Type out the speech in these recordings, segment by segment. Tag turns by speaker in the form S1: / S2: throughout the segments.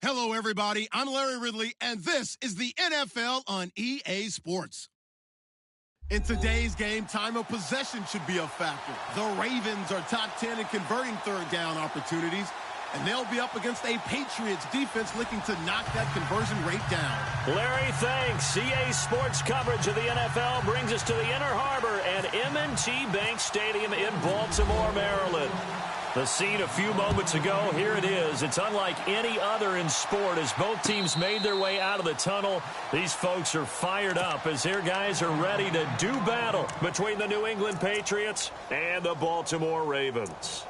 S1: Hello, everybody. I'm Larry Ridley, and this is the NFL on EA Sports. In today's game, time of possession should be a factor. The Ravens are top 10 in converting third down opportunities, and they'll be up against a Patriots defense looking to knock that conversion rate down.
S2: Larry, thanks. EA Sports coverage of the NFL brings us to the Inner Harbor and M&T Bank Stadium in Baltimore, Maryland. The scene a few moments ago, here it is. It's unlike any other in sport as both teams made their way out of the tunnel. These folks are fired up as their guys are ready to do battle between the New England Patriots and the Baltimore Ravens.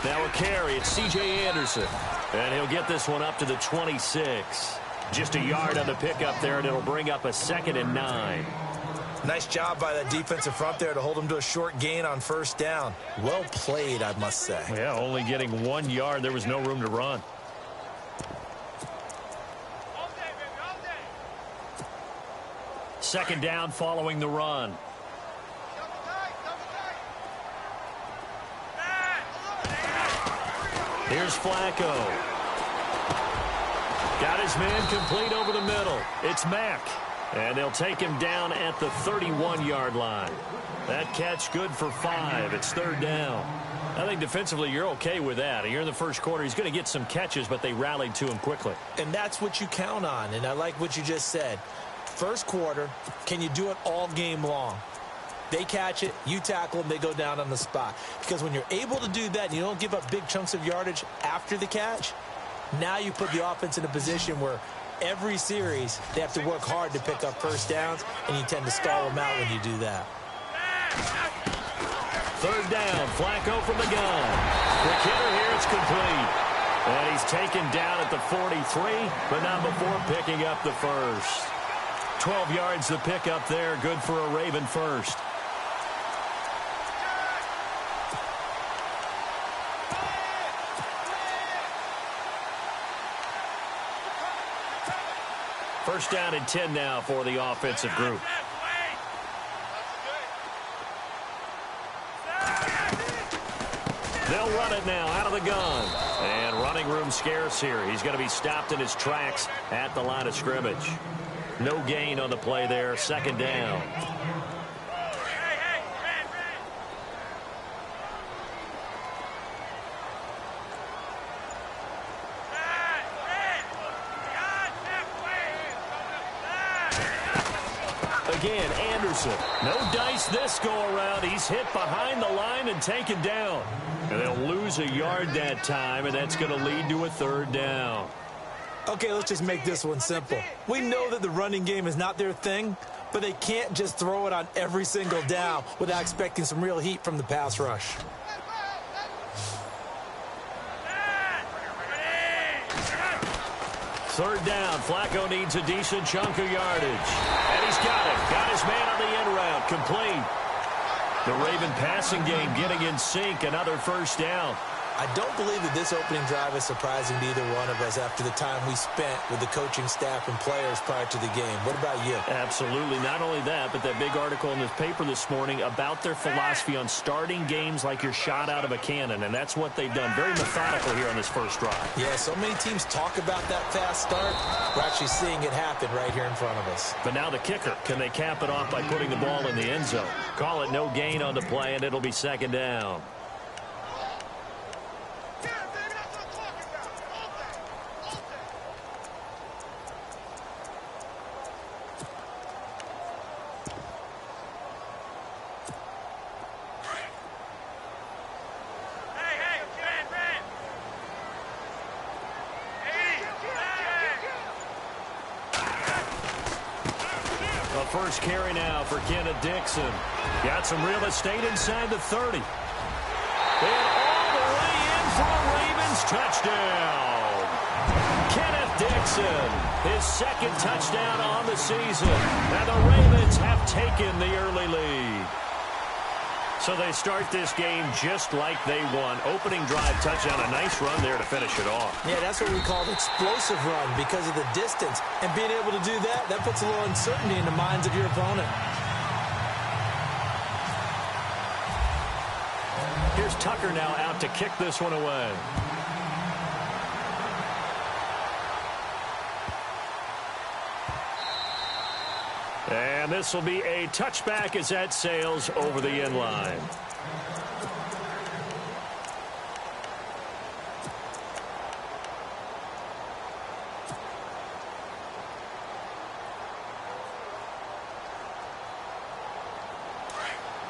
S2: Now a carry, it's C.J. Anderson. And he'll get this one up to the 26. Just a yard on the pickup there, and it'll bring up a 2nd and 9.
S3: Nice job by that defensive front there to hold him to a short gain on first down. Well played, I must say.
S2: Yeah, only getting 1 yard. There was no room to run.
S4: All day, baby, all day.
S2: 2nd down following the run. Here's Flacco. Got his man complete over the middle. It's Mack. And they'll take him down at the 31-yard line. That catch good for 5. It's 3rd down. I think defensively you're okay with that. Here in the first quarter, he's going to get some catches, but they rallied to him quickly.
S3: And that's what you count on, and I like what you just said. First quarter, can you do it all game long? They catch it, you tackle them, they go down on the spot. Because when you're able to do that and you don't give up big chunks of yardage after the catch, now you put the offense in a position where every series they have to work hard to pick up first downs, and you tend to stall them out when you do that.
S2: Third down, Flacco from the gun. Quick hitter here, it's complete. And he's taken down at the 43, but not before picking up the first. 12 yards to pick up there, good for a Raven first. First down and 10 now for the offensive group. They'll run it now out of the gun. And running room scarce here. He's going to be stopped in his tracks at the line of scrimmage. No gain on the play there. Second down. Again, Anderson. No dice this go-around. He's hit behind the line and taken down. And they'll lose a yard that time, and that's going to lead to a third down.
S3: Okay, let's just make this one simple. We know that the running game is not their thing, but they can't just throw it on every single down without expecting some real heat from the pass rush.
S2: Third down. Flacco needs a decent chunk of yardage. And he's got it. Got his man on the end route. Complete. The Raven passing game getting in sync. Another first down.
S3: I don't believe that this opening drive is surprising to either one of us after the time we spent with the coaching staff and players prior to the game. What about you?
S2: Absolutely. Not only that, but that big article in the paper this morning about their philosophy on starting games like you're shot out of a cannon, and that's what they've done. Very methodical here on this first drive.
S3: Yeah, so many teams talk about that fast start. We're actually seeing it happen right here in front of us.
S2: But now the kicker. Can they cap it off by putting the ball in the end zone? Call it no gain on the play, and it'll be second down. First carry now for Kenneth Dixon. Got some real estate inside the 30. And all the way in for a Ravens touchdown. Kenneth Dixon, his second touchdown on the season. And the Ravens have taken the early lead. So they start this game just like they won. Opening drive touchdown, a nice run there to finish it off.
S3: Yeah, that's what we call an explosive run because of the distance. And being able to do that, that puts a little uncertainty in the minds of your opponent.
S2: Here's Tucker now out to kick this one away. And this will be a touchback as that sails over the end line.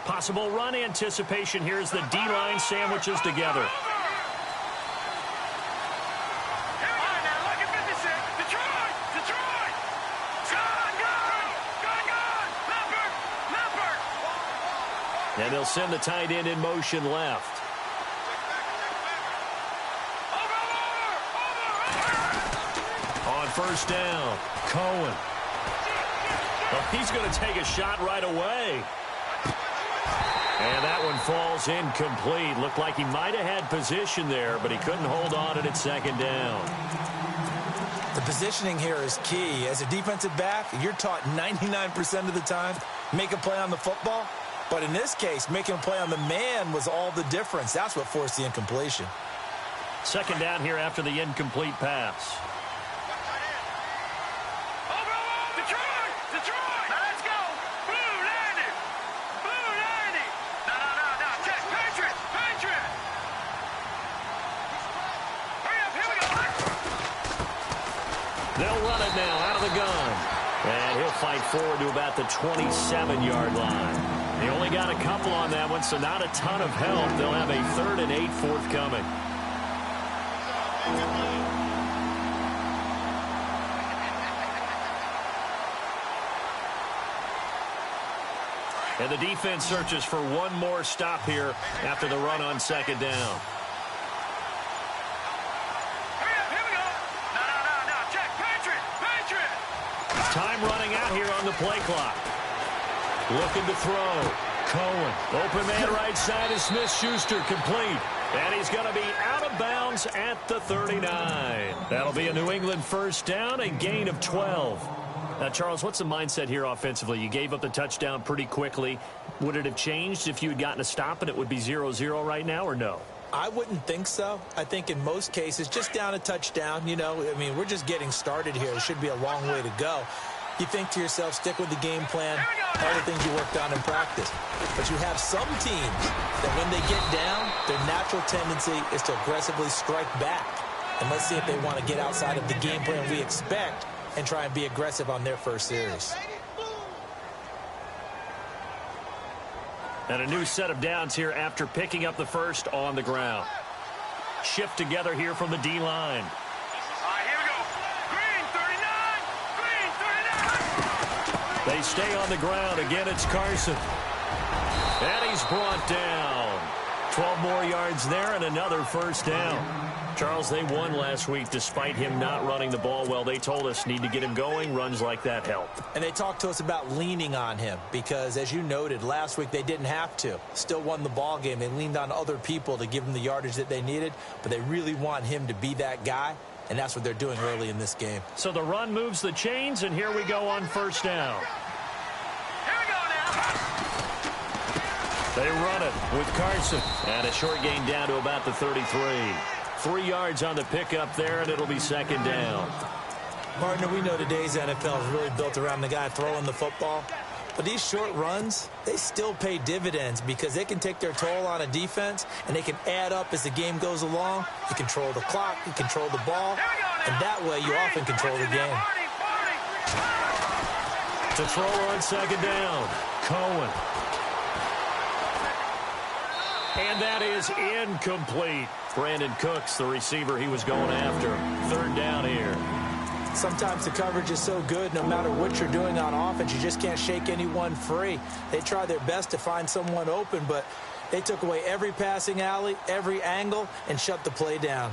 S2: Possible run anticipation here as the D-line sandwiches together. And they'll send the tight end in motion left. On first down, Cohen. Well, he's going to take a shot right away. And that one falls incomplete. Looked like he might have had position there, but he couldn't hold on to it at second down.
S3: The positioning here is key. As a defensive back, you're taught 99% of the time, make a play on the football. But in this case, making a play on the man was all the difference. That's what forced the incompletion.
S2: Second down here after the incomplete pass. They'll run it now out of the gun. And he'll fight forward to about the 27-yard line. He only got a couple on that one, so not a ton of help. They'll have a 3rd and 8 forthcoming. And the defense searches for one more stop here after the run on 2nd down.
S4: Here we go. No. Check. Patriot.
S2: Time running out here on the play clock. Looking to throw. Cohen. Open man right side is Smith-Schuster, complete. And he's going to be out of bounds at the 39. That'll be a New England 1st down, a gain of 12. Now, Charles, what's the mindset here offensively? You gave up the touchdown pretty quickly. Would it have changed if you had gotten a stop and it would be 0-0 right now, or no?
S3: I wouldn't think so. I think in most cases, just down a touchdown, you know, I mean, we're just getting started here. It should be a long way to go. You think to yourself, stick with the game plan, all the things you worked on in practice. But you have some teams that when they get down, their natural tendency is to aggressively strike back. And let's see if they want to get outside of the game plan we expect and try and be aggressive on their first series.
S2: And a new set of downs here after picking up the first on the ground. Shift together here from the D-line.
S4: All right, here we go. Green 39.
S2: They stay on the ground. Again, it's Carson. And he's brought down. 12 more yards there and another 1st down. Charles, they won last week despite him not running the ball well. They told us need to get him going. Runs like that help.
S3: And they talked to us about leaning on him because, as you noted, last week they didn't have to. Still won the ball game. They leaned on other people to give them the yardage that they needed, but they really want him to be that guy, and that's what they're doing early in this game.
S2: So the run moves the chains, and here we go on 1st down.
S4: Here we go now.
S2: They run it with Carson. And a short gain down to about the 33. 3 yards on the pickup there, and it'll be 2nd down.
S3: Partner, we know today's NFL is really built around the guy throwing the football. But these short runs, they still pay dividends because they can take their toll on a defense, and they can add up as the game goes along. You control the clock, you control the ball, and that way you often control the game.
S2: To throw on 2nd down, Cohen. And that is incomplete. Brandon Cooks, the receiver he was going after. 3rd down here.
S3: Sometimes the coverage is so good, no matter what you're doing on offense, you just can't shake anyone free. They try their best to find someone open, but they took away every passing alley, every angle, and shut the play down.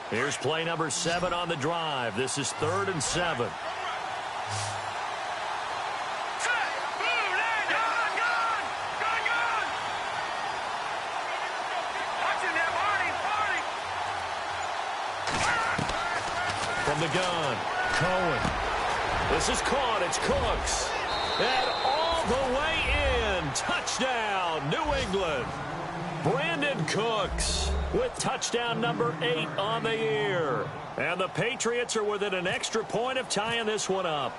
S2: Here's play number 7 on the drive. This is 3rd and 7. From the gun, Cohen. This is caught. It's Cooks. And all the way in. Touchdown, New England. Brandon Cooks with touchdown number 8 on the year. And the Patriots are within an extra point of tying this one up.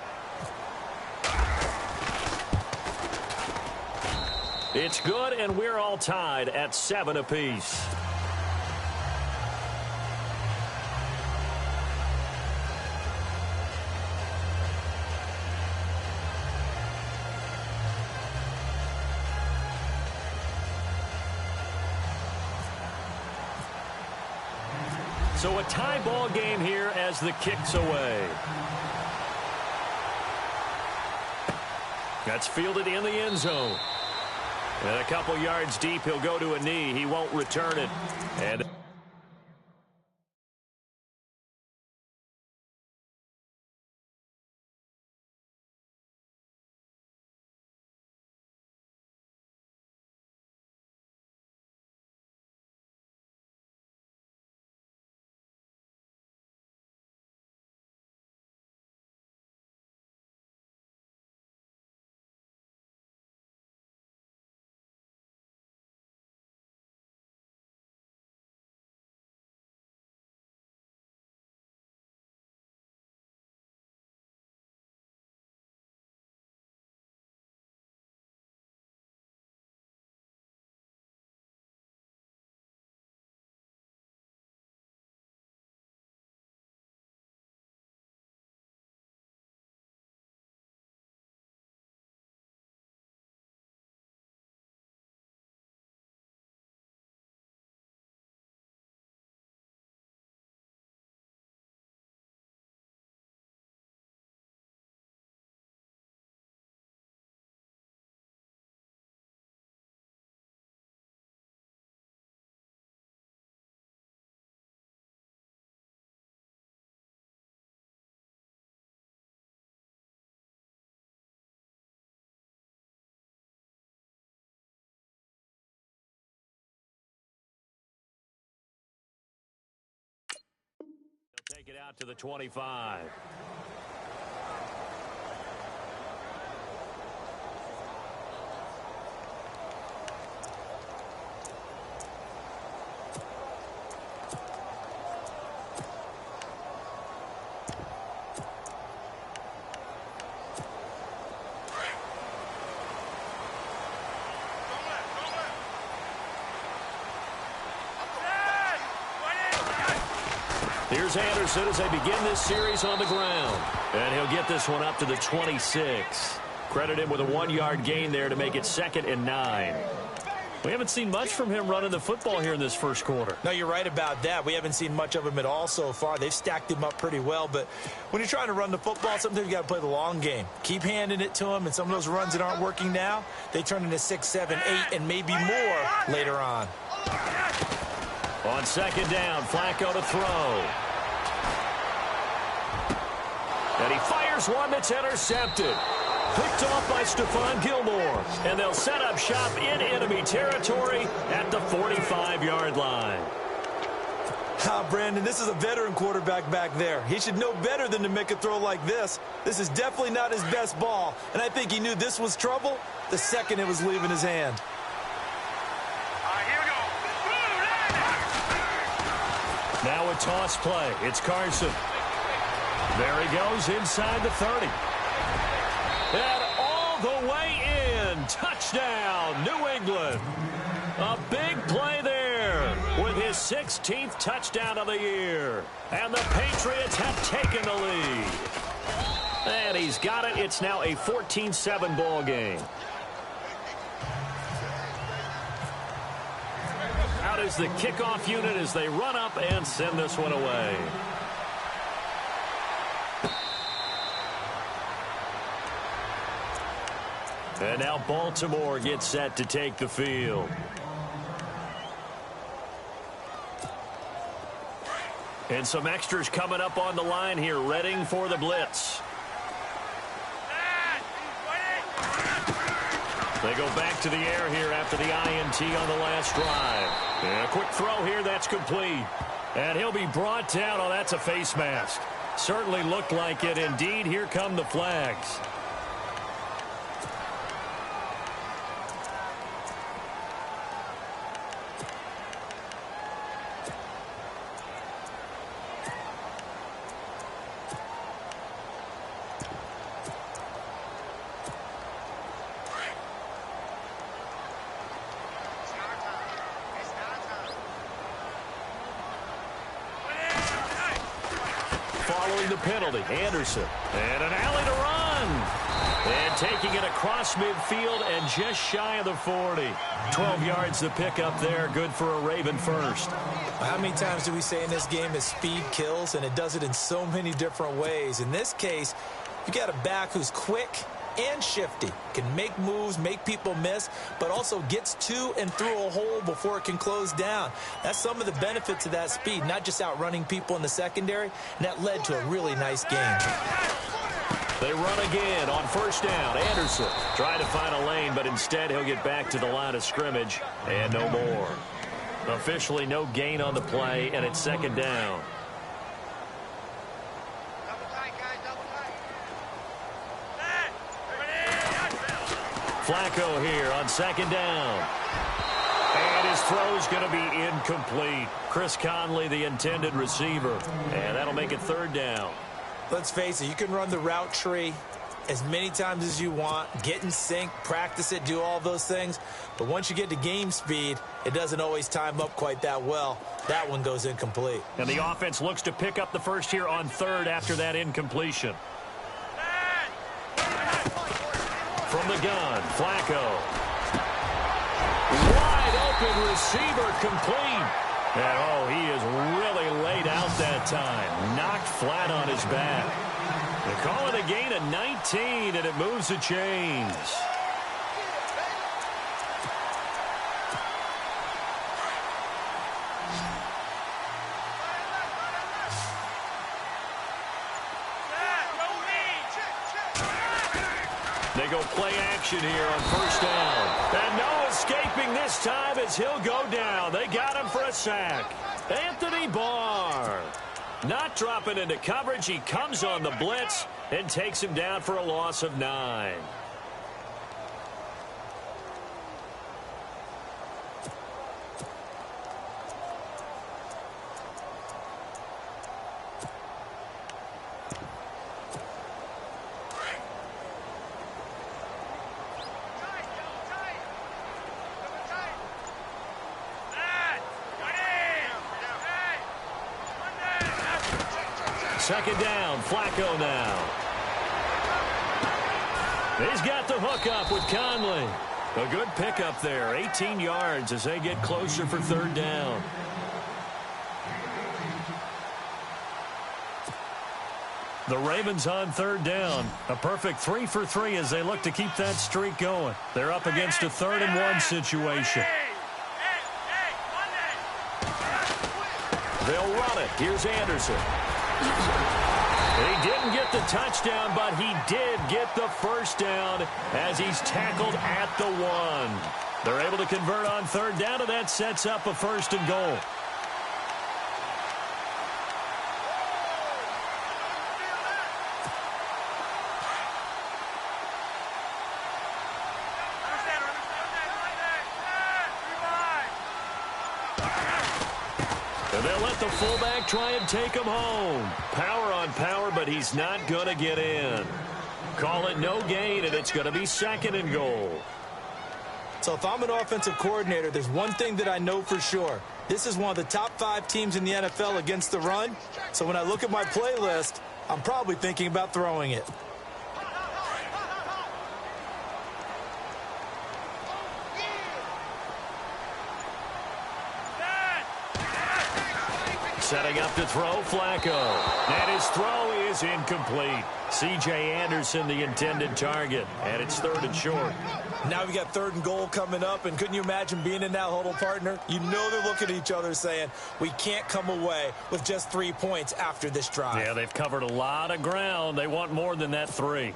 S2: It's good, and we're all tied at 7 apiece. So a tie ball game here as the kick's away. That's fielded in the end zone. And a couple yards deep, he'll go to a knee. He won't return it. And make it out to the 25. Here's Anderson as they begin this series on the ground. And he'll get this one up to the 26. Credit him with a 1-yard gain there to make it 2nd and 9. We haven't seen much from him running the football here in this first quarter.
S3: No, you're right about that. We haven't seen much of him at all so far. They've stacked him up pretty well. But when you're trying to run the football, sometimes you got to play the long game. Keep handing it to him. And some of those runs that aren't working now, they turn into 6, 7, 8, and maybe more later on.
S2: On 2nd down, Flacco to throw. And he fires one that's intercepted. Picked off by Stephon Gilmore. And they'll set up shop in enemy territory at the 45-yard line.
S3: Brandon, this is a veteran quarterback back there. He should know better than to make a throw like this. This is definitely not his best ball. And I think he knew this was trouble the second it was leaving his hand.
S4: Here we go.
S2: Now a toss play. It's Carson. There he goes inside the 30. And all the way in. Touchdown, New England. A big play there with his 16th touchdown of the year. And the Patriots have taken the lead. And he's got it. It's now a 14-7 ball game. Out is the kickoff unit as they run up and send this one away. And now Baltimore gets set to take the field. And some extras coming up on the line here, readying for the blitz. They go back to the air here after the INT on the last drive. And a quick throw here, that's complete. And he'll be brought down. Oh, that's a face mask. Certainly looked like it. Indeed, here come the flags. Following the penalty, Anderson. And an alley to run. And taking it across midfield and just shy of the 40. 12 yards to pick up there. Good for a Raven first.
S3: How many times do we say in this game that speed kills? And it does it in so many different ways. In this case, you got a back who's quick and shifty, can make moves, make people miss, but also gets to and through a hole before it can close down. That's some of the benefits of that speed, not just outrunning people in the secondary, and that led to a really nice game.
S2: They run again on first down. Anderson trying to find a lane, but instead he'll get back to the line of scrimmage, and no more. Officially no gain on the play, and it's 2nd down. Flacco here on 2nd down. And his throw's going to be incomplete. Chris Conley, the intended receiver. And that'll make it 3rd down.
S3: Let's face it, you can run the route tree as many times as you want, get in sync, practice it, do all those things. But once you get to game speed, it doesn't always time up quite that well. That one goes incomplete.
S2: And the offense looks to pick up the first here on 3rd after that incompletion. From the gun, Flacco. Wide open receiver, complete. And, oh, he is really laid out that time. Knocked flat on his back. They call it a gain of 19, and it moves the chains. They go play action here on first down. And no escaping this time as he'll go down. They got him for a sack. Anthony Barr. Not dropping into coverage. He comes on the blitz and takes him down for a loss of 9. Second down, Flacco now. He's got the hook up with Conley. A good pickup there, 18 yards as they get closer for third down. The Ravens on third down. A perfect 3 for 3 as they look to keep that streak going. They're up against a 3rd-and-1 situation. They'll run it. Here's Anderson. He didn't get the touchdown, but he did get the first down as he's tackled at the 1. They're able to convert on third down, and that sets up a 1st and goal. They'll let the fullback try and take him home. Power on power, but he's not going to get in. Call it no gain, and it's going to be 2nd and goal.
S3: So if I'm an offensive coordinator, there's one thing that I know for sure. This is one of the top 5 teams in the NFL against the run. So when I look at my playlist, I'm probably thinking about throwing it.
S2: Setting up to throw, Flacco. And his throw is incomplete. C.J. Anderson, the intended target. And it's 3rd and short.
S3: Now we got 3rd and goal coming up. And couldn't you imagine being in that huddle, partner? You know they're looking at each other saying, we can't come away with just 3 points after this drive.
S2: Yeah, they've covered a lot of ground. They want more than that 3.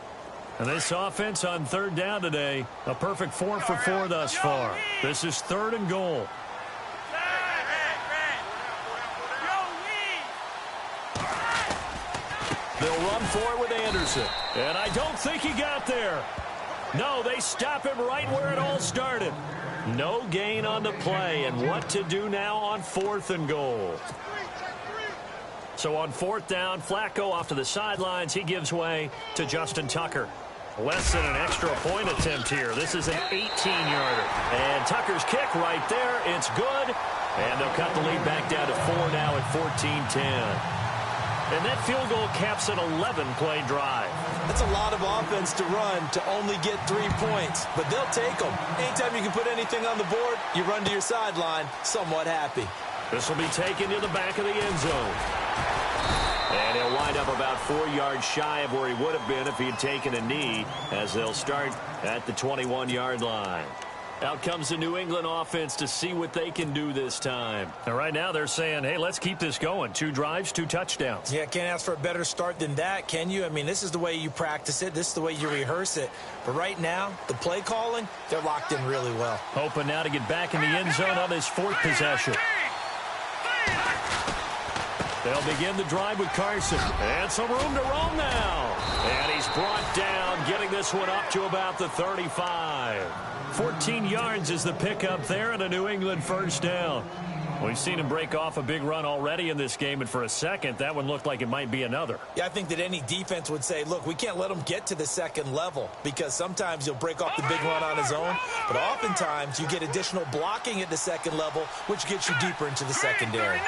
S2: And this offense on third down today, a perfect 4 for 4 thus far. This is 3rd and goal. They'll run for it with Anderson. And I don't think he got there. No, they stop him right where it all started. No gain on the play. And what to do now on 4th and goal. So on 4th down, Flacco off to the sidelines. He gives way to Justin Tucker. Less than an extra point attempt here. This is an 18-yarder. And Tucker's kick right there. It's good. And they'll cut the lead back down to 4 now at 14-10. And that field goal caps an 11-play drive.
S3: That's a lot of offense to run to only get 3 points, but they'll take them. Anytime you can put anything on the board, you run to your sideline somewhat happy.
S2: This will be taken to the back of the end zone. And he'll wind up about 4 yards shy of where he would have been if he had taken a knee, as they'll start at the 21-yard line. Out comes the New England offense to see what they can do this time. And right now they're saying, hey, let's keep this going. 2 drives, 2 touchdowns.
S3: Yeah, can't ask for a better start than that, can you? I mean, this is the way you practice it. This is the way you rehearse it. But right now, the play calling, they're locked in really well.
S2: Hoping now to get back in the end zone on his 4th possession. They'll begin the drive with Carson. And some room to roam now. And he's brought down, getting this one up to about the 35. 14 yards is the pickup there and a New England 1st down. We've seen him break off a big run already in this game, and for a second, that one looked like it might be another.
S3: Yeah, I think that any defense would say, look, we can't let him get to the 2nd level, because sometimes he'll break off the big run on his own, but oftentimes you get additional blocking at the 2nd level, which gets you deeper into the secondary.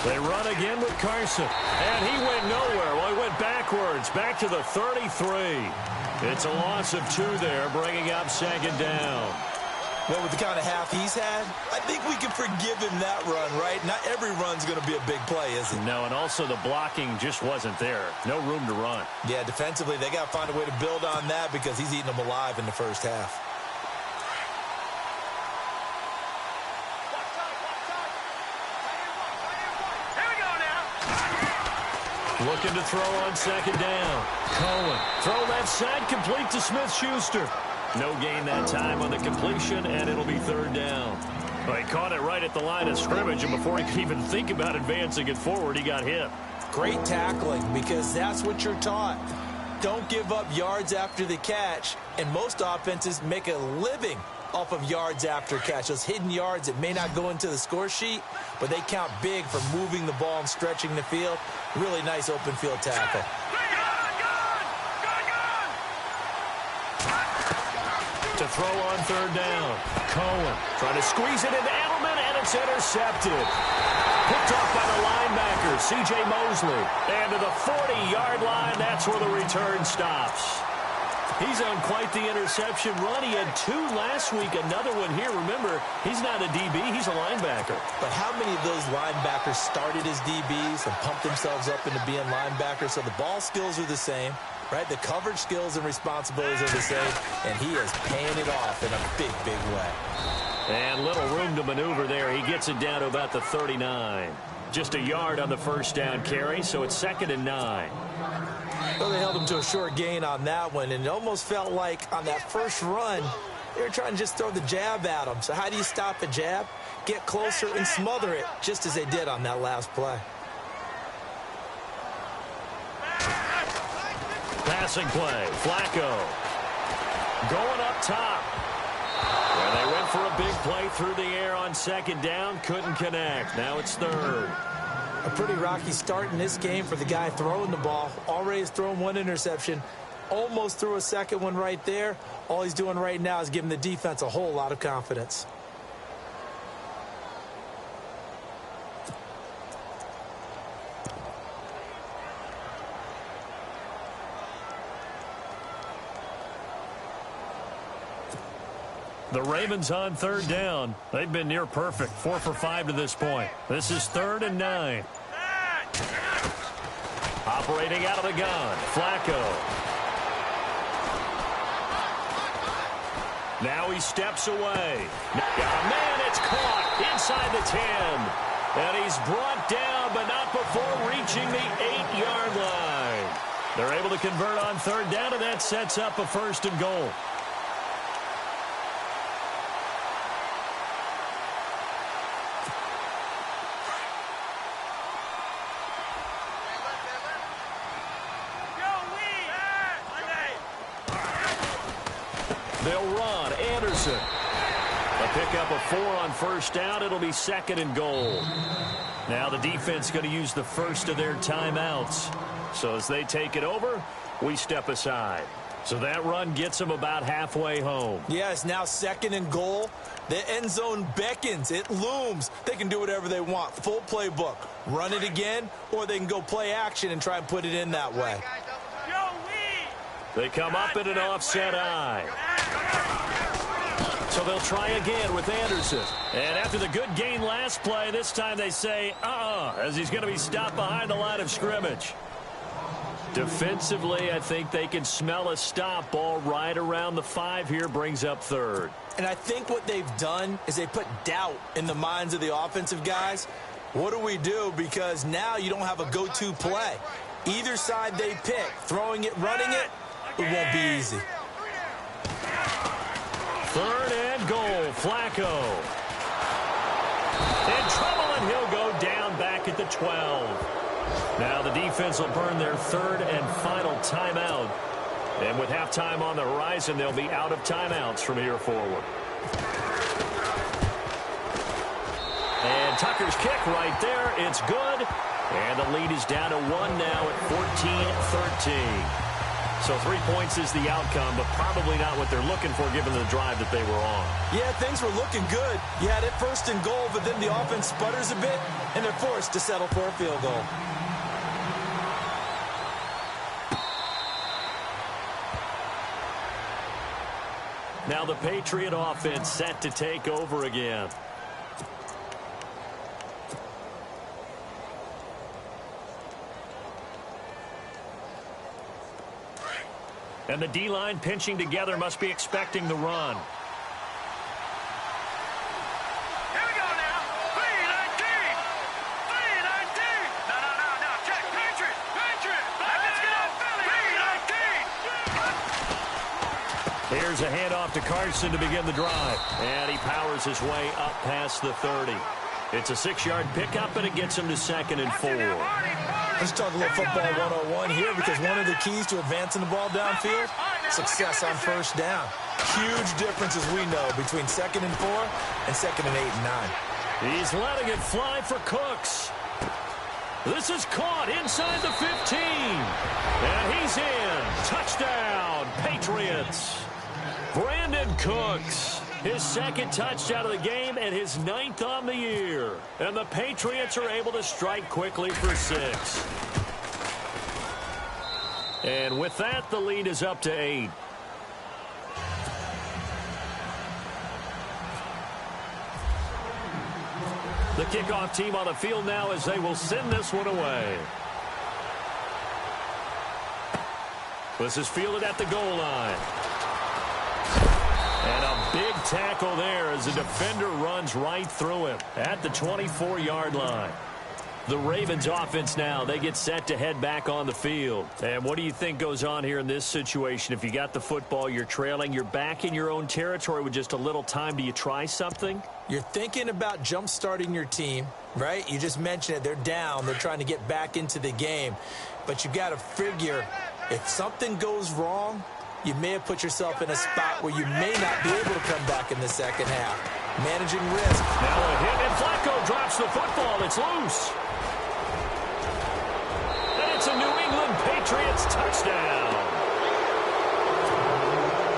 S2: They run again with Carson, and he went nowhere. Well, he went backwards, back to the 33. It's a loss of 2 there, bringing up 2nd down.
S3: Well, with the kind of half he's had, I think we can forgive him that run, right? Not every run's going to be a big play, is it?
S2: No, and also the blocking just wasn't there. No room to run.
S3: Yeah, defensively, they got to find a way to build on that because he's eating them alive in the first half.
S2: Looking to throw on 2nd down. Cohen. Throw left side, complete to Smith-Schuster. No gain that time on the completion, and it'll be 3rd down. Well, he caught it right at the line of scrimmage, and before he could even think about advancing it forward, he got hit.
S3: Great tackling, because that's what you're taught. Don't give up yards after the catch, and most offenses make a living off of yards after catch. Those hidden yards that may not go into the score sheet, but they count big for moving the ball and stretching the field. Really nice open field tackle.
S2: To throw on third down. Cohen trying to squeeze it into Edelman, and it's intercepted. Picked off by the linebacker, C.J. Mosley. And to the 40-yard line, that's where the return stops. He's on quite the interception run. He had 2 last week, another one here. Remember, he's not a DB, he's a linebacker.
S3: But how many of those linebackers started as DBs and pumped themselves up into being linebackers? So the ball skills are the same, right? The coverage skills and responsibilities are the same, and he is paying it off in a big, big way.
S2: And little room to maneuver there. He gets it down to about the 39. Just a yard on the first down carry, so it's 2nd and 9.
S3: Well, they held him to a short gain on that one, and it almost felt like on that first run, they were trying to just throw the jab at him. So how do you stop a jab? Get closer and smother it, just as they did on that last play.
S2: Passing play, Flacco. Going up top. And they went for a big play through the air on 2nd down. Couldn't connect. Now it's 3rd.
S3: A pretty rocky start in this game for the guy throwing the ball. Already has thrown 1 interception. Almost threw a second one right there. All he's doing right now is giving the defense a whole lot of confidence.
S2: The Ravens on 3rd down. They've been near perfect. 4 for 5 to this point. This is 3rd and 9. Operating out of the gun, Flacco. Now he steps away. Man, it's caught inside the 10. And he's brought down, but not before reaching the 8-yard line. They're able to convert on 3rd down, and that sets up a 1st and goal. They'll run. Anderson. A pickup of 4 on 1st down. It'll be 2nd and goal. Now the defense going to use the first of their timeouts. So as they take it over, we step aside. So that run gets them about halfway home.
S3: Yeah, it's now 2nd and goal. The end zone beckons. It looms. They can do whatever they want. Full playbook. Run it again, or they can go play action and try and put it in that way.
S2: They come up in an offset eye. So they'll try again with Anderson. And after the good gain last play, this time they say, as he's going to be stopped behind the line of scrimmage. Defensively, I think they can smell a stop. Ball right around the 5 here, brings up 3rd.
S3: And I think what they've done is they put doubt in the minds of the offensive guys. What do we do? Because now you don't have a go-to play. Either side they pick, throwing it, running it, it won't be easy.
S2: 3rd and goal, Flacco. In trouble, and he'll go down back at the 12. Now the defense will burn their 3rd and final timeout. And with halftime on the horizon, they'll be out of timeouts from here forward. And Tucker's kick right there. It's good. And the lead is down to 1 now at 14-13. So 3 points is the outcome, but probably not what they're looking for given the drive that they were on.
S3: Yeah, things were looking good. You had it 1st and goal, but then the offense sputters a bit, and they're forced to settle for a field goal.
S2: Now the Patriot offense set to take over again. And the D-line pinching together must be expecting the run.
S4: Here we go now. 3-19. 3-19. No. Check. Patriot. Let's get up. 3-19.
S2: Here's a handoff to Carson to begin the drive. And he powers his way up past the 30. It's a 6-yard pickup, and it gets him to 2nd and 4.
S3: Let's talk a little football 101 here, because one of the keys to advancing the ball downfield, success on first down. Huge difference, as we know, between 2nd and 4 and 2nd and 8 and 9.
S2: He's letting it fly for Cooks. This is caught inside the 15. And he's in. Touchdown, Patriots. Brandon Cooks, his 2nd touchdown of the game and his 9th on the year. And the Patriots are able to strike quickly for 6. And with that, the lead is up to 8. The kickoff team on the field now as they will send this one away. This is fielded at the goal line. And a big tackle there as the defender runs right through him at the 24-yard line. The Ravens offense now, they get set to head back on the field. And what do you think goes on here in this situation? If you got the football, you're trailing, you're back in your own territory with just a little time. Do you try something?
S3: You're thinking about jump-starting your team, right? You just mentioned it. They're down. They're trying to get back into the game. But you got to figure, if something goes wrong, you may have put yourself in a spot where you may not be able to come back in the second half. Managing risk.
S2: Now a hit, and Flacco drops the football. It's loose. And it's a New England Patriots touchdown.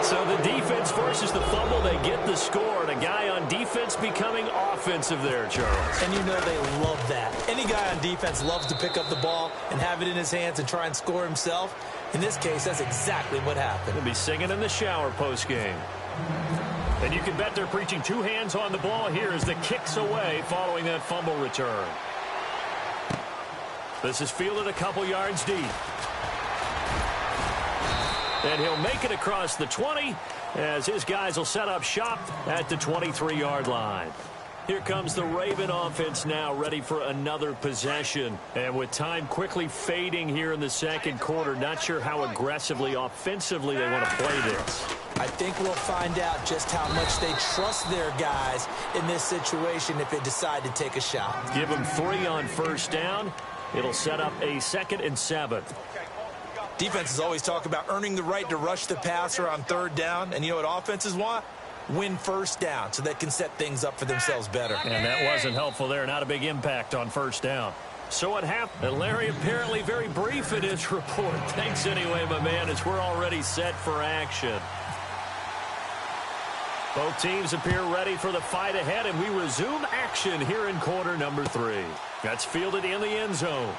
S2: So the defense forces the fumble. They get the score, and a guy on defense becoming offensive there, Charles.
S3: And you know they love that. Any guy on defense loves to pick up the ball and have it in his hands and try and score himself. In this case, that's exactly what happened.
S2: He'll be singing in the shower postgame. And you can bet they're preaching 2 hands on the ball here as the kick's away following that fumble return. This is fielded a couple yards deep. And he'll make it across the 20 as his guys will set up shop at the 23-yard line. Here comes the Raven offense now, ready for another possession. And with time quickly fading here in the second quarter, not sure how aggressively, offensively they want to play this.
S3: I think we'll find out just how much they trust their guys in this situation if they decide to take a shot.
S2: Give them 3 on first down. It'll set up a 2nd and 7.
S3: Defenses always talk about earning the right to rush the passer on 3rd down. And you know what offenses want? Win first down so they can set things up for themselves better.
S2: And that wasn't helpful there. Not a big impact on first down. So what happened? And Larry apparently very brief in his report. Thanks anyway, my man, as we're already set for action. Both teams appear ready for the fight ahead, and we resume action here in quarter number 3. That's fielded in the end zone.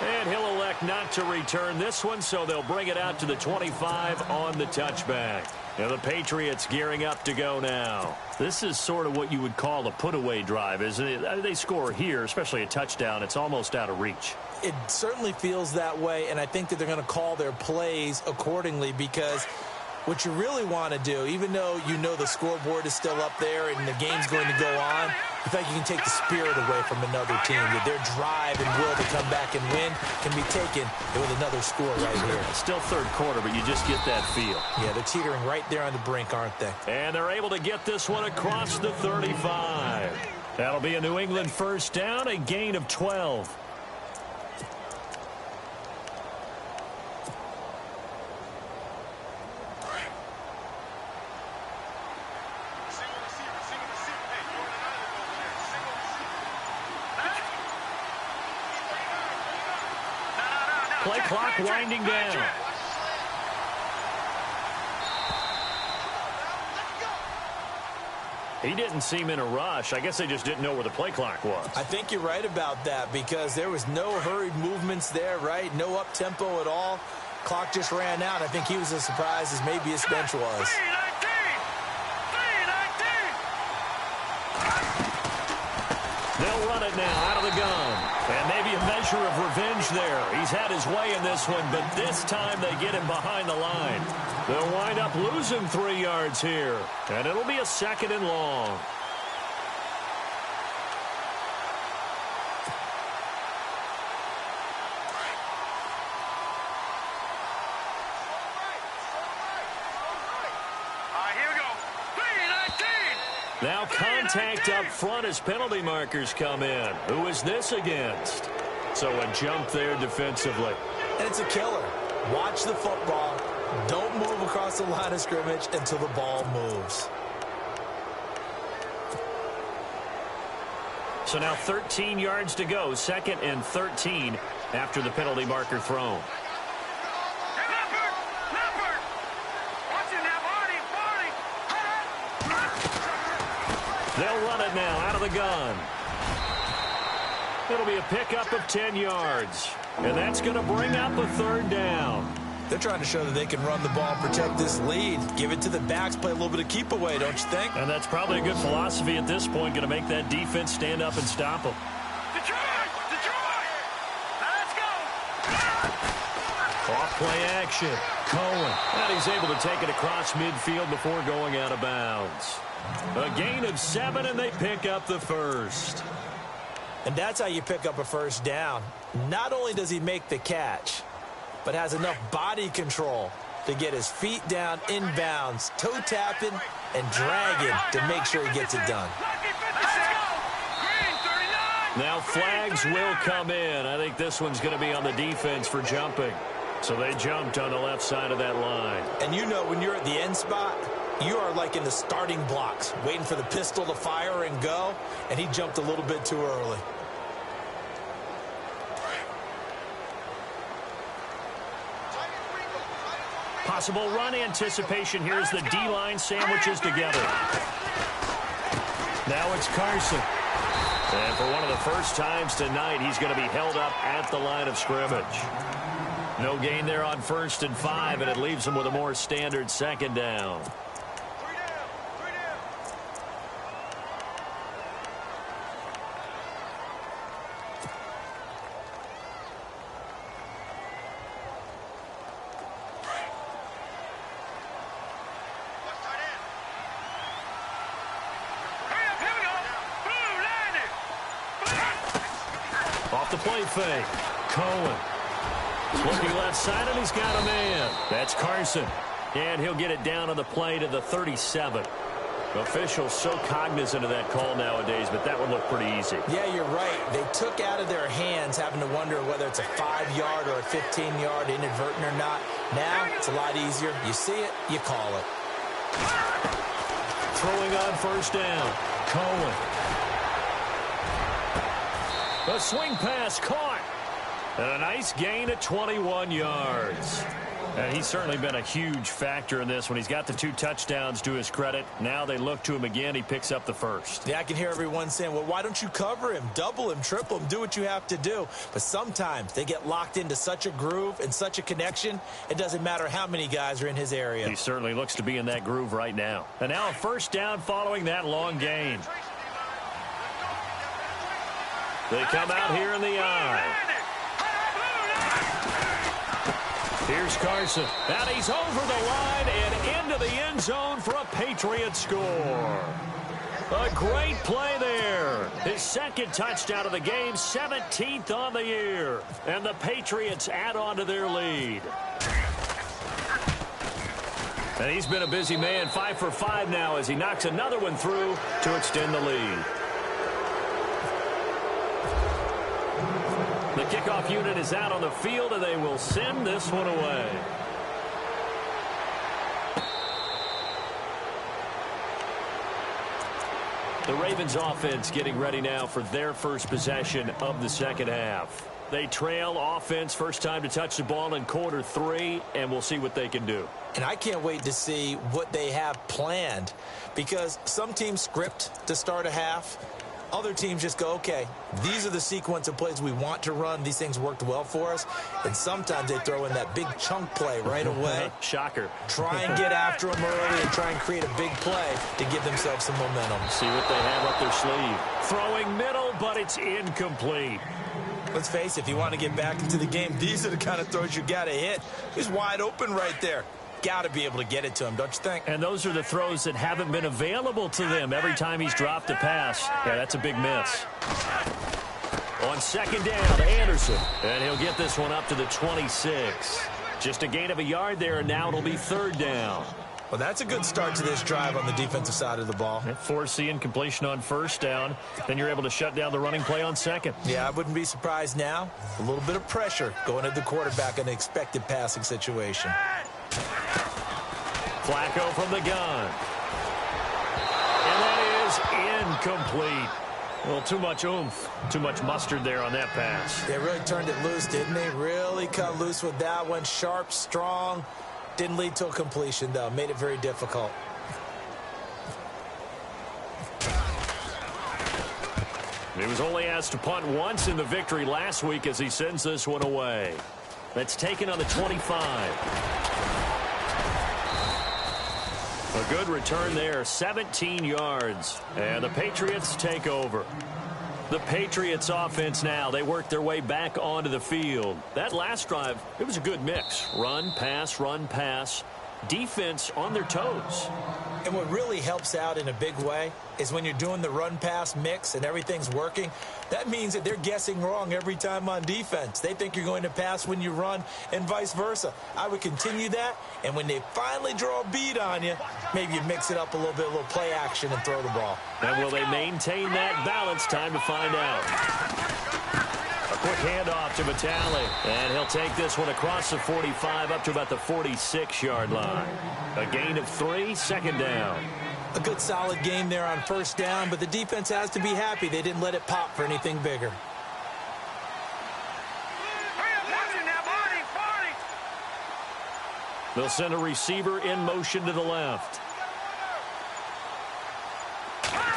S2: And he'll elect not to return this one, so they'll bring it out to the 25 on the touchback. Now the Patriots gearing up to go now. This is sort of what you would call a put-away drive, isn't it? They score here, especially a touchdown. It's almost out of reach.
S3: It certainly feels that way, and I think that they're going to call their plays accordingly, because what you really want to do, even though you know the scoreboard is still up there and the game's going to go on, I think you can take the spirit away from another team. That their drive and will to come back and win can be taken with another score right here.
S2: Still third quarter, but you just get that feel.
S3: Yeah, they're teetering right there on the brink, aren't they?
S2: And they're able to get this one across the 35. That'll be a New England first down, a gain of 12. Play clock winding down. He didn't seem in a rush. I guess they just didn't know where the play clock was.
S3: I think you're right about that, because there was no hurried movements there, right? No up-tempo at all. Clock just ran out. I think he was as surprised as maybe his bench was.
S2: They'll run it now out of the gun. And maybe a measure of revenge there. He's had his way in this one, but this time they get him behind the line. They'll wind up losing 3 yards here. And it'll be a 2nd and long. Now contact up front as penalty markers come in. Who is this against? So a jump there defensively.
S3: And it's a killer. Watch the football. Don't move across the line of scrimmage until the ball moves.
S2: So now 13 yards to go. 2nd and 13 after the penalty marker thrown. They'll run it now out of the gun. It'll be a pickup of 10 yards. And that's going to bring up a 3rd down.
S3: They're trying to show that they can run the ball and protect this lead. Give it to the backs, play a little bit of keep away, don't you think?
S2: And that's probably a good philosophy at this point, going to make that defense stand up and stop them.
S4: Detroit! Detroit! Let's go!
S2: Off play action. Cohen. And he's able to take it across midfield before going out of bounds. A gain of 7, and they pick up the 1st.
S3: And that's how you pick up a 1st down. Not only does he make the catch, but has enough body control to get his feet down inbounds, toe tapping and dragging to make sure he gets it done.
S2: Now flags will come in. I think this one's going to be on the defense for jumping. So they jumped on the left side of that line.
S3: And you know when you're at the end spot, you are like in the starting blocks, waiting for the pistol to fire and go, and he jumped a little bit too early.
S2: Possible run anticipation here as the D-line sandwiches together. Now it's Carson. And for one of the first times tonight, he's going to be held up at the line of scrimmage. No gain there on 1st and 5, and it leaves him with a more standard 2nd down. Off the play fake. Cohen. Looking left side, and he's got a man. That's Carson. And he'll get it down on the play to the 37. Officials so cognizant of that call nowadays, but that would look pretty easy.
S3: Yeah, you're right. They took out of their hands having to wonder whether it's a 5-yard or a 15-yard inadvertent or not. Now, it's a lot easier. You see it, you call it.
S2: Throwing on 1st down. Cohen. A swing pass caught. And a nice gain of 21 yards. And he's certainly been a huge factor in this when he's got the 2 touchdowns to his credit. Now they look to him again. He picks up the 1st.
S3: Yeah, I can hear everyone saying, well, why don't you cover him, double him, triple him, do what you have to do. But sometimes they get locked into such a groove and such a connection, it doesn't matter how many guys are in his area.
S2: He certainly looks to be in that groove right now. And now a 1st down following that long gain. They come out here in the eye. Here's Carson. And he's over the line and into the end zone for a Patriot score. A great play there. His 2nd touchdown of the game, 17th on the year. And the Patriots add on to their lead. And he's been a busy man, 5 for 5 now as he knocks another one through to extend the lead. The kickoff unit is out on the field, and they will send this one away. The Ravens offense getting ready now for their first possession of the 2nd half. They trail offense, first time to touch the ball in quarter 3, and we'll see what they can do.
S3: And I can't wait to see what they have planned, because some teams script to start a half. Other teams just go, okay, these are the sequence of plays we want to run. These things worked well for us. And sometimes they throw in that big chunk play right away.
S2: Shocker.
S3: Try and get after them early and try and create a big play to give themselves some momentum.
S2: See what they have up their sleeve. Throwing middle, but it's incomplete.
S3: Let's face it, if you want to get back into the game, these are the kind of throws you got to hit. He's wide open right there. Got to be able to get it to him, don't you think?
S2: And those are the throws that haven't been available to them every time he's dropped a pass. Yeah, that's a big miss. On 2nd down, Anderson. And he'll get this one up to the 26. Just a gain of a yard there, and now it'll be 3rd down.
S3: Well, that's a good start to this drive on the defensive side of the ball.
S2: Force the incompletion on first down. Then you're able to shut down the running play on second.
S3: Yeah, I wouldn't be surprised now. A little bit of pressure going at the quarterback in an expected passing situation.
S2: Flacco from the gun. And that is incomplete. Well, too much oomph, too much mustard there on that pass.
S3: They really turned it loose, didn't they? Really cut loose with that one. Sharp, strong. Didn't lead to a completion, though. Made it very difficult.
S2: He was only asked to punt once in the victory last week as he sends this one away. That's taken on the 25. A good return there, 17 yards. And the Patriots take over. The Patriots offense now, they work their way back onto the field. That last drive, it was a good mix. Run, pass, defense on their toes.
S3: And what really helps out in a big way is when you're doing the run-pass mix and everything's working, that means that they're guessing wrong every time on defense. They think you're going to pass when you run and vice versa. I would continue that, and when they finally draw a beat on you, maybe you mix it up a little bit, a little play action and throw the ball.
S2: And will they maintain that balance? Time to find out. A quick handoff to Vitale, and he'll take this one across the 45 up to about the 46-yard line. A gain of 3, second down.
S3: A good solid game there on first down, but the defense has to be happy they didn't let it pop for anything bigger.
S2: They'll send a receiver in motion to the left.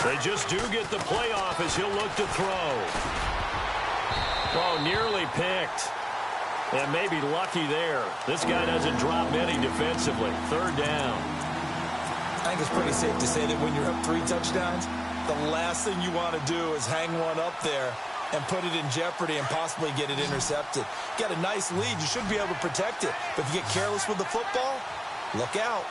S2: They just do get the play off as he'll look to throw. Oh, nearly picked. And maybe lucky there. This guy doesn't drop many defensively. Third down.
S3: I think it's pretty safe to say that when you're up 3 touchdowns, the last thing you want to do is hang one up there and put it in jeopardy and possibly get it intercepted. You got a nice lead. You should be able to protect it. But if you get careless with the football, look out.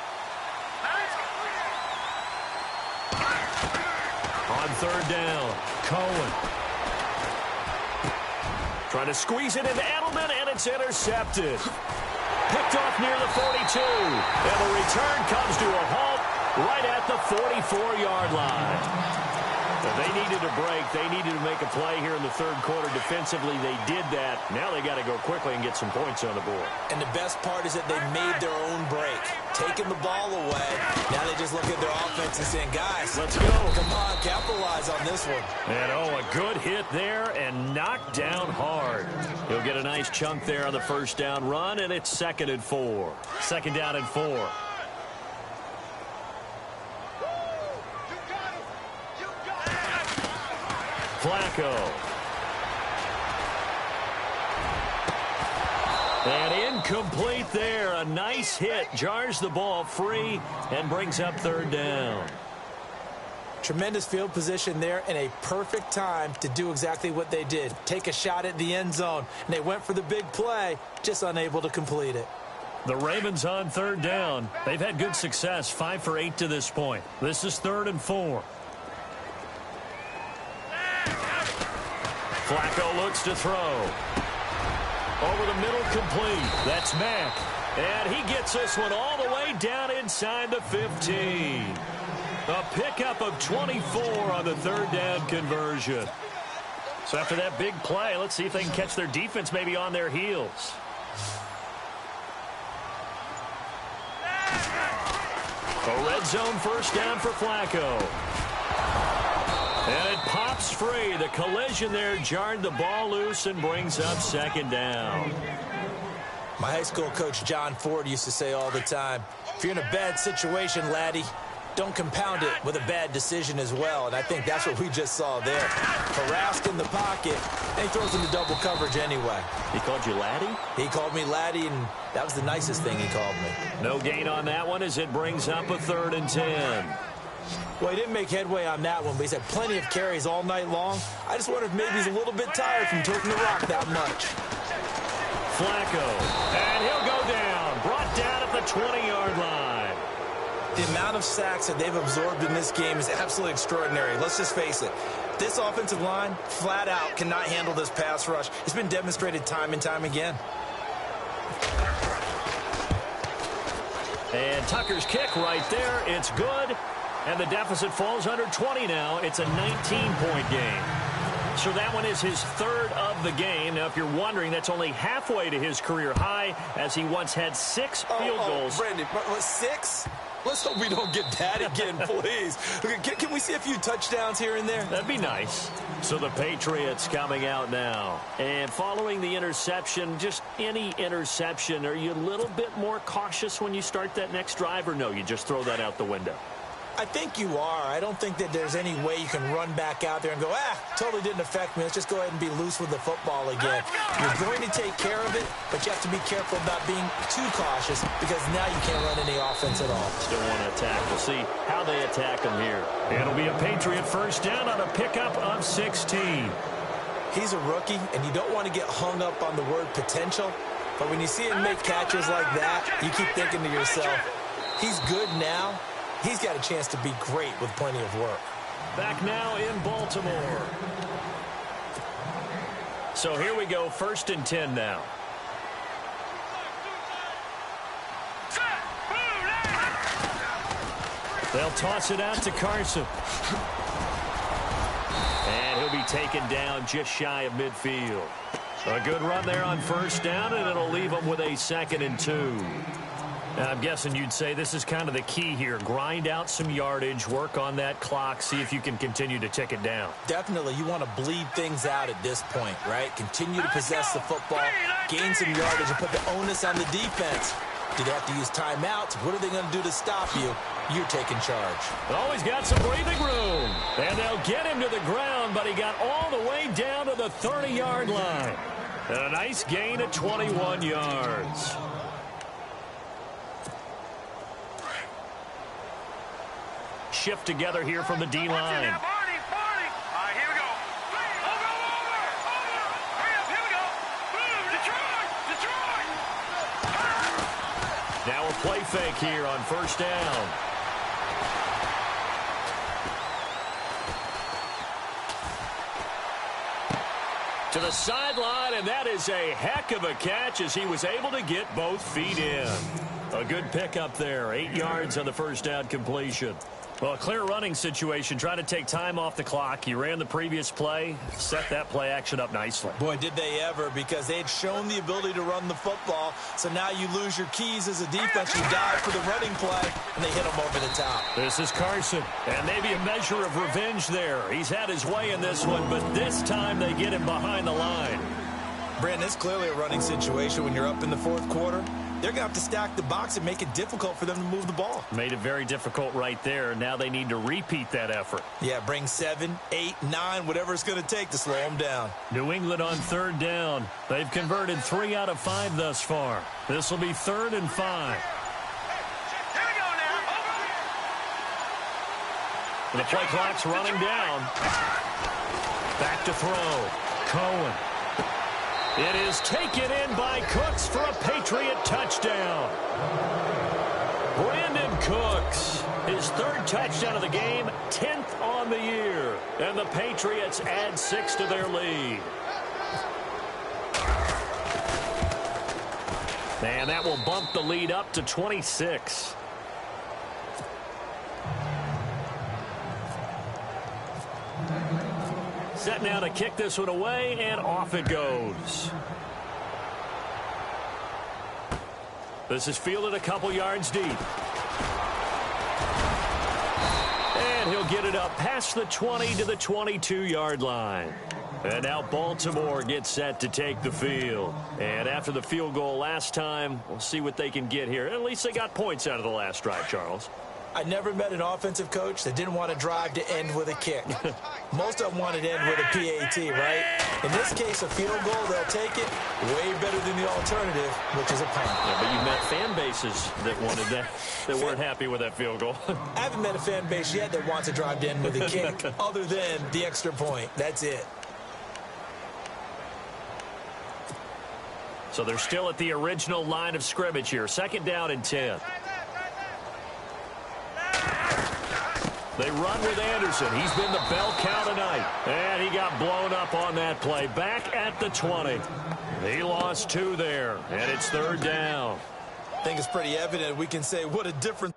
S2: On third down, Cohen. Trying to squeeze it into Edelman, and it's intercepted. Picked off near the 42. And the return comes to a halt right at the 44-yard line. They needed a break. They needed to make a play here in the third quarter. Defensively, they did that. Now they got to go quickly and get some points on the board.
S3: And the best part is that they made their own break. Taking the ball away. Now they just look at their offense and saying, guys,
S2: let's go.
S3: Come on, capitalize on this one.
S2: And, a good hit there and knocked down hard. He'll get a nice chunk there on the first down run, and it's 2nd and 4. 2nd down and 4. Flacco. And incomplete there. A nice hit. Jars the ball free and brings up third down.
S3: Tremendous field position there and a perfect time to do exactly what they did. Take a shot at the end zone. And they went for the big play, just unable to complete it.
S2: The Ravens on third down. They've had good success, 5 for 8 to this point. This is 3rd and 4. Flacco looks to throw. Over the middle, complete. That's Mack. And he gets this one all the way down inside the 15. A pickup of 24 on the third down conversion. So after that big play, let's see if they can catch their defense maybe on their heels. A red zone first down for Flacco. And it pops free. The collision there jarred the ball loose and brings up 2nd down.
S3: My high school coach, John Ford, used to say all the time, if you're in a bad situation, laddie, don't compound it with a bad decision as well. And I think that's what we just saw there. Harassed in the pocket, and he throws into double coverage anyway.
S2: He called you laddie?
S3: He called me laddie, and that was the nicest thing he called me.
S2: No gain on that one as it brings up a 3rd and 10.
S3: Well, he didn't make headway on that one, but he's had plenty of carries all night long. I just wonder if maybe he's a little bit tired from toting the rock that much.
S2: Flacco, and he'll go down. Brought down at the 20-yard line.
S3: The amount of sacks that they've absorbed in this game is absolutely extraordinary. Let's just face it. This offensive line, flat out, cannot handle this pass rush. It's been demonstrated time and time again.
S2: And Tucker's kick right there. It's good. And the deficit falls under 20 now. It's a 19-point game. So that one is his third of the game. Now, if you're wondering, that's only halfway to his career high, as he once had 6 field goals.
S3: Brandon, 6? Let's hope we don't get that again, please. Can we see a few touchdowns here and there?
S2: That'd be nice. So the Patriots coming out now. And following the interception, just any interception, are you a little bit more cautious when you start that next drive, or no, you just throw that out the window?
S3: I think you are. I don't think that there's any way you can run back out there and go, totally didn't affect me. Let's just go ahead and be loose with the football again. You're going to take care of it, but you have to be careful about being too cautious, because now you can't run any offense at all.
S2: Still want to attack. We'll see how they attack him here. It'll be a Patriot first down on a pickup of 16.
S3: He's a rookie, and you don't want to get hung up on the word potential, but when you see him make catches like that, you keep thinking to yourself, he's good now. He's got a chance to be great with plenty of work.
S2: Back now in Baltimore. So here we go, 1st and 10 now. They'll toss it out to Carson. And he'll be taken down just shy of midfield. A good run there on 1st down, and it'll leave them with a 2nd and 2. Now, I'm guessing you'd say this is kind of the key here. Grind out some yardage, work on that clock, see if you can continue to tick it down.
S3: Definitely. You want to bleed things out at this point, right? Continue to possess the football, gain some yardage, and put the onus on the defense. Do they have to use timeouts? What are they going to do to stop you? You're taking charge.
S2: Always got some breathing room. And they'll get him to the ground, but he got all the way down to the 30-yard line. And a nice gain of 21 yards. Shift together here from the D-line.
S4: All right, here we go. Over. Hurry up, here we go. Detroit.
S2: Now a play fake here on 1st down. To the sideline, and that is a heck of a catch as he was able to get both feet in. A good pickup there, 8 yards on the 1st down completion. Well, a clear running situation, trying to take time off the clock. He ran the previous play, set that play action up nicely.
S3: Boy, did they ever, because they had shown the ability to run the football. So now you lose your keys as a defense. You dive for the running play, and they hit him over the top.
S2: This is Carson, and maybe a measure of revenge there. He's had his way in this one, but this time they get him behind the line.
S3: Brandon, it's clearly a running situation when you're up in the 4th quarter. They're going to have to stack the box and make it difficult for them to move the ball.
S2: Made it very difficult right there. Now they need to repeat that effort.
S3: Yeah, bring 7, 8, 9, whatever it's going to take to slow them down.
S2: New England on 3rd down. They've converted 3 out of 5 thus far. This will be 3rd and 5.
S4: Here we go now.
S2: The play clock's running down. Back to throw. Cohen. It is taken in by Cooks for a Patriot touchdown. Brandon Cooks, his 3rd touchdown of the game, 10th on the year. And the Patriots add 6 to their lead. And that will bump the lead up to 26. Set now to kick this one away, and off it goes. This is fielded a couple yards deep. And he'll get it up past the 20 to the 22-yard line. And now Baltimore gets set to take the field. And after the field goal last time, we'll see what they can get here. At least they got points out of the last drive, Charles.
S3: I never met an offensive coach that didn't want to drive to end with a kick. Most of them wanted to end with a PAT, right? In this case, a field goal, they'll take it. Way better than the alternative, which is a punt.
S2: Yeah, but you've met fan bases that wanted that, that weren't happy with that field goal.
S3: I haven't met a fan base yet that wants to drive to end with a kick, other than the extra point. That's it.
S2: So they're still at the original line of scrimmage here. 2nd down and 10. They run with Anderson. He's been the bell cow tonight. And he got blown up on that play. Back at the 20. He lost 2 there. And it's 3rd down.
S3: I think it's pretty evident. We can say what a difference.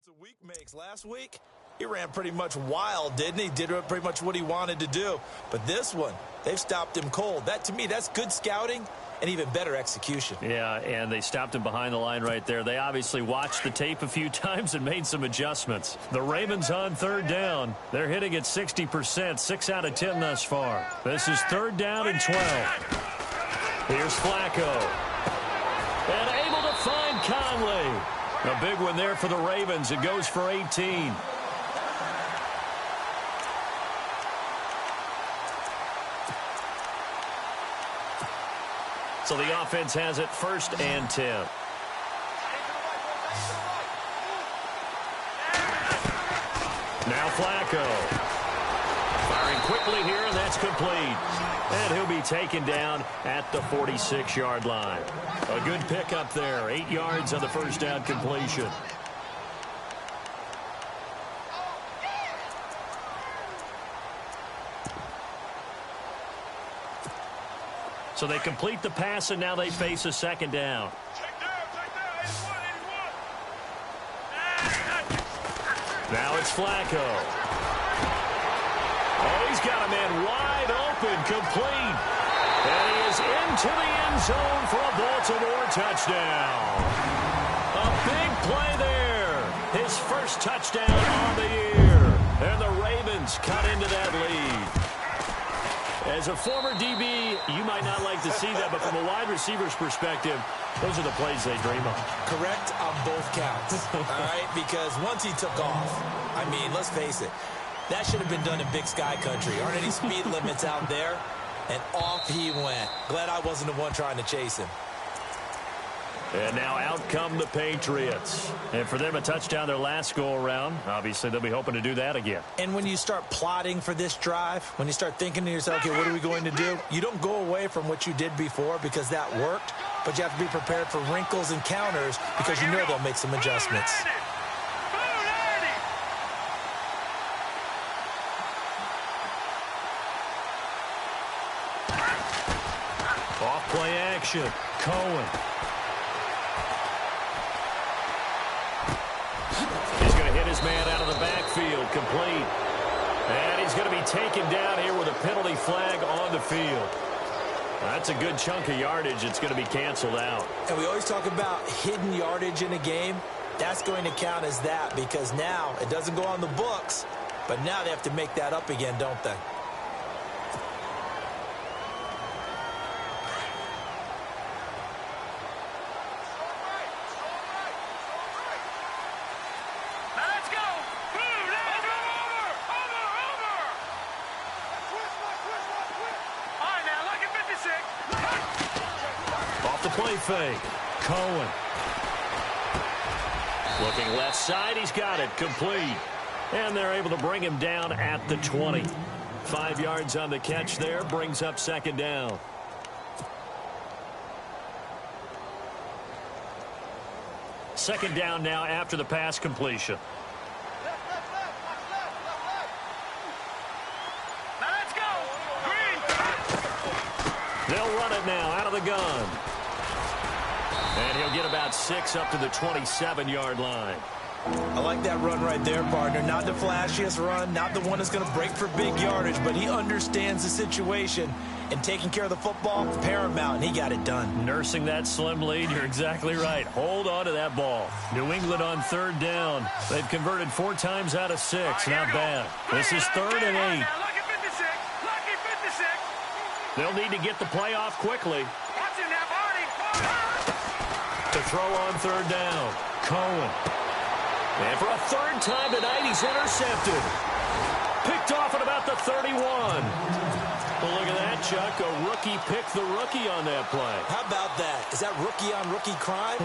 S3: A week makes. Last week, he ran pretty much wild, didn't he? Did pretty much what he wanted to do. But this one, they've stopped him cold. That, to me, that's good scouting and even better execution.
S2: Yeah, and they stopped him behind the line right there. They obviously watched the tape a few times and made some adjustments. The Ravens on third down. They're hitting at 60%, 6 out of 10 thus far. This is third down and 12. Here's Flacco. And able to find Conley. A big one there for the Ravens. It goes for 18. So the offense has it first and 10. Now Flacco. Firing quickly here, and that's complete. And he'll be taken down at the 46-yard line. A good pickup there. 8 yards on the first down completion. So they complete the pass, and now they face a second down. Now it's Flacco. Oh, he's got a man wide open, complete. And he is into the end zone for a Baltimore touchdown. A big play there. His first touchdown on the year. And the Ravens cut into that lead. As a former DB, you might not like to see that, but from a wide receiver's perspective, those are the plays they dream of.
S3: Correct on both counts, all right? Because once he took off, I mean, let's face it, that should have been done in Big Sky Country. Aren't any speed limits out there? And off he went. Glad I wasn't the one trying to chase him.
S2: And now out come the Patriots. And for them, a touchdown their last go-around. Obviously, they'll be hoping to do that again.
S3: And when you start plotting for this drive, when you start thinking to yourself, okay, what are we going to do? You don't go away from what you did before because that worked, but you have to be prepared for wrinkles and counters because you know they'll make some adjustments.
S2: Off-play action. Cohen. His man out of the backfield, complete. And he's going to be taken down here with a penalty flag on the field. That's a good chunk of yardage. It's going to be canceled out.
S3: And we always talk about hidden yardage in a game. That's going to count as that because now it doesn't go on the books, but now they have to make that up again, don't they?
S2: Play fake. Cohen. Looking left side. He's got it. Complete. And they're able to bring him down at the 20. 5 yards on the catch there. Brings up second down. Second down now after the pass completion.
S4: Now let's go. Green.
S2: They'll run it now out of the gun. And he'll get about 6 up to the 27-yard line.
S3: I like that run right there, partner. Not the flashiest run, not the one that's going to break for big yardage, but he understands the situation, and taking care of the football, paramount, and he got it done.
S2: Nursing that slim lead, you're exactly right. Hold on to that ball. New England on 3rd down. They've converted 4 times out of 6. Not bad. This is 3rd and 8.
S4: Lucky 56. Lucky 56.
S2: They'll need to get the play off quickly.
S4: Watch him now, Barney.
S2: To throw on 3rd down. Cohen. And for a 3rd time tonight, he's intercepted. Picked off at about the 31. Well, look at that, Chuck. A rookie picked the rookie on that play.
S3: How about that? Is that rookie-on-rookie crime?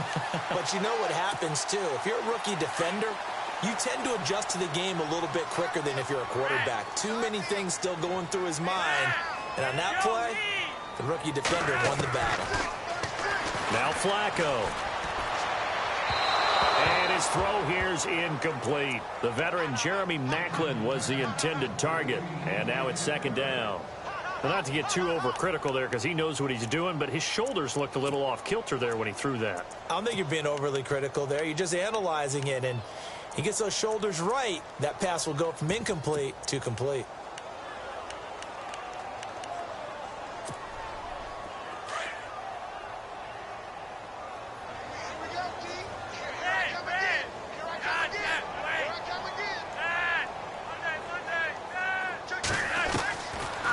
S3: But you know what happens, too. If you're a rookie defender, you tend to adjust to the game a little bit quicker than if you're a quarterback. Too many things still going through his mind. And on that play, the rookie defender won the battle.
S2: Now Flacco. And his throw here's incomplete. The veteran Jeremy Maclin was the intended target. And now it's 2nd down. Well, not to get too overcritical there because he knows what he's doing, but his shoulders looked a little off kilter there when he threw that.
S3: I don't think you're being overly critical there. You're just analyzing it, and he gets those shoulders right. That pass will go from incomplete to complete.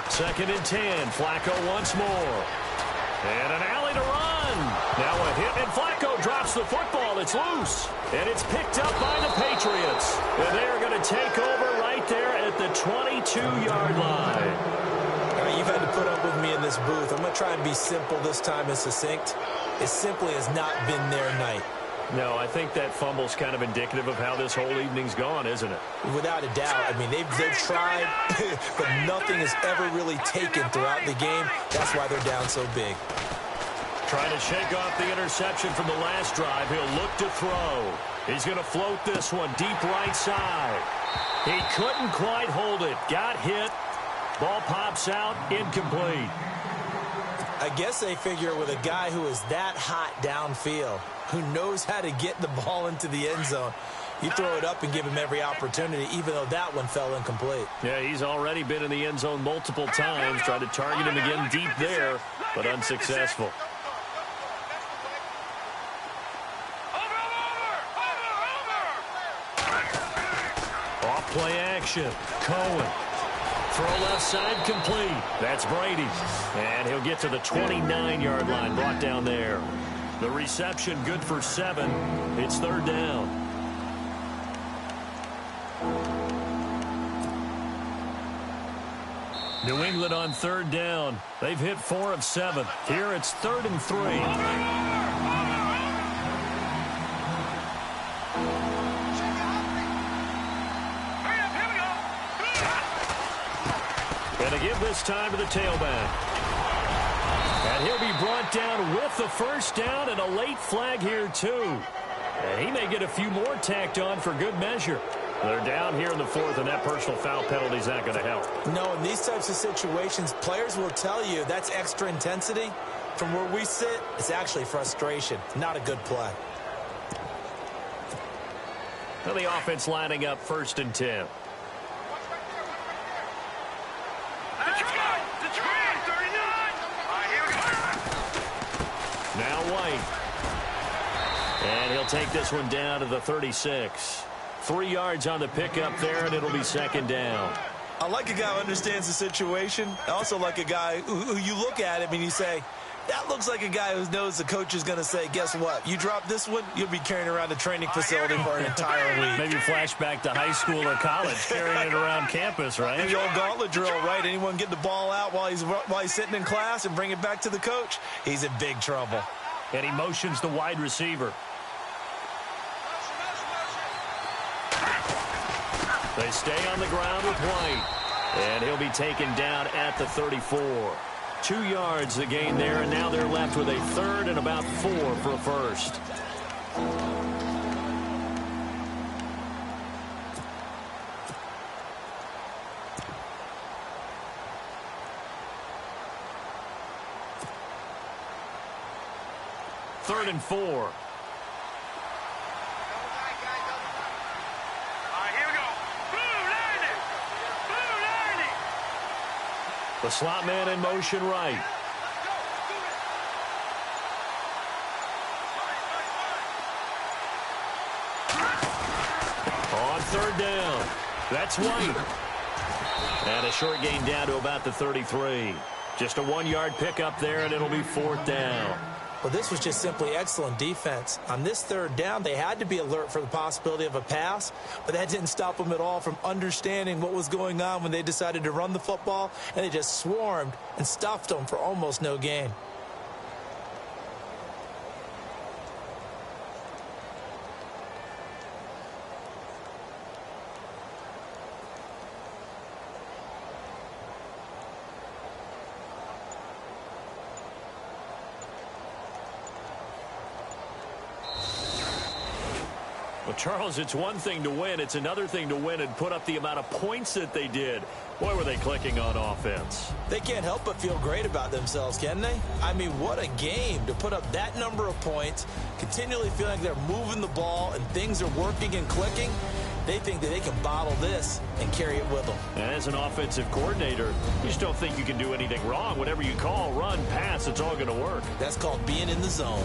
S2: Second and 10. Flacco once more. And an alley to run. Now a hit, and Flacco drops the football. It's loose. And it's picked up by the Patriots. And they are going to take over right there at the 22-yard line.
S3: All right, you've had to put up with me in this booth. I'm going to try and be simple this time and succinct. It simply has not been their night.
S2: No, I think that fumble's kind of indicative of how this whole evening's gone, isn't it?
S3: Without a doubt. I mean, they've tried, but nothing has ever really taken throughout the game. That's why they're down so big.
S2: Trying to shake off the interception from the last drive. He'll look to throw. He's going to float this one deep right side. He couldn't quite hold it. Got hit. Ball pops out. Incomplete.
S3: I guess they figure with a guy who is that hot downfield, who knows how to get the ball into the end zone, you throw it up and give him every opportunity, even though that one fell incomplete.
S2: Yeah, he's already been in the end zone multiple times. Tried to target him again deep there, but unsuccessful. Off play action. Cohen. Throw left side complete. That's Brady. And he'll get to the 29-yard line, brought down there. The reception good for 7. It's 3rd down. New England on 3rd down. They've hit 4 of 7. Here it's 3rd and 3. And to give this time to the tailback. And he'll be brought down with the 1st down and a late flag here, too. And he may get a few more tacked on for good measure. They're down here in the 4th, and that personal foul penalty is not going to help.
S3: No, in these types of situations, players will tell you that's extra intensity. From where we sit, it's actually frustration. Not a good play.
S2: Well, the offense lining up 1st and 10. Now White. And he'll take this one down to the 36. 3 yards on the pickup there, and it'll be 2nd down.
S3: I like a guy who understands the situation. I also like a guy who you look at him and you say, that looks like a guy who knows the coach is going to say, guess what? You drop this one, you'll be carrying around a training facility for an entire week.
S2: Maybe flashback to high school or college, carrying it around campus, right?
S3: The old gauntlet drill, right? Anyone get the ball out while he's sitting in class and bring it back to the coach? He's in big trouble.
S2: And he motions the wide receiver. They stay on the ground with White. And he'll be taken down at the 34. 2 yards the gain there, and now they're left with a 3rd and about 4 for a first. Third and 4. The slot man in motion right. On third down. That's White. And a short gain down to about the 33. Just a 1-yard pickup there, and it'll be fourth down.
S3: Well, this was just simply excellent defense. On this third down, they had to be alert for the possibility of a pass, but that didn't stop them at all from understanding what was going on when they decided to run the football, and they just swarmed and stuffed them for almost no gain.
S2: Well, Charles, it's one thing to win. It's another thing to win and put up the amount of points that they did. Boy, were they clicking on offense.
S3: They can't help but feel great about themselves, can they? I mean, what a game to put up that number of points, continually feeling like they're moving the ball and things are working and clicking. They think that they can bottle this and carry it with them.
S2: And as an offensive coordinator, you just don't think you can do anything wrong. Whatever you call, run, pass, it's all going to work.
S3: That's called being in the zone.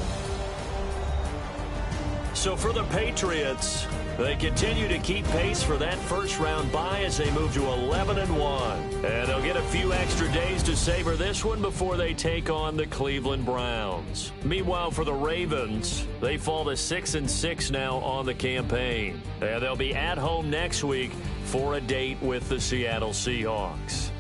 S2: So for the Patriots, they continue to keep pace for that first-round bye as they move to 11-1. And they'll get a few extra days to savor this one before they take on the Cleveland Browns. Meanwhile, for the Ravens, they fall to 6-6 now on the campaign. And they'll be at home next week for a date with the Seattle Seahawks.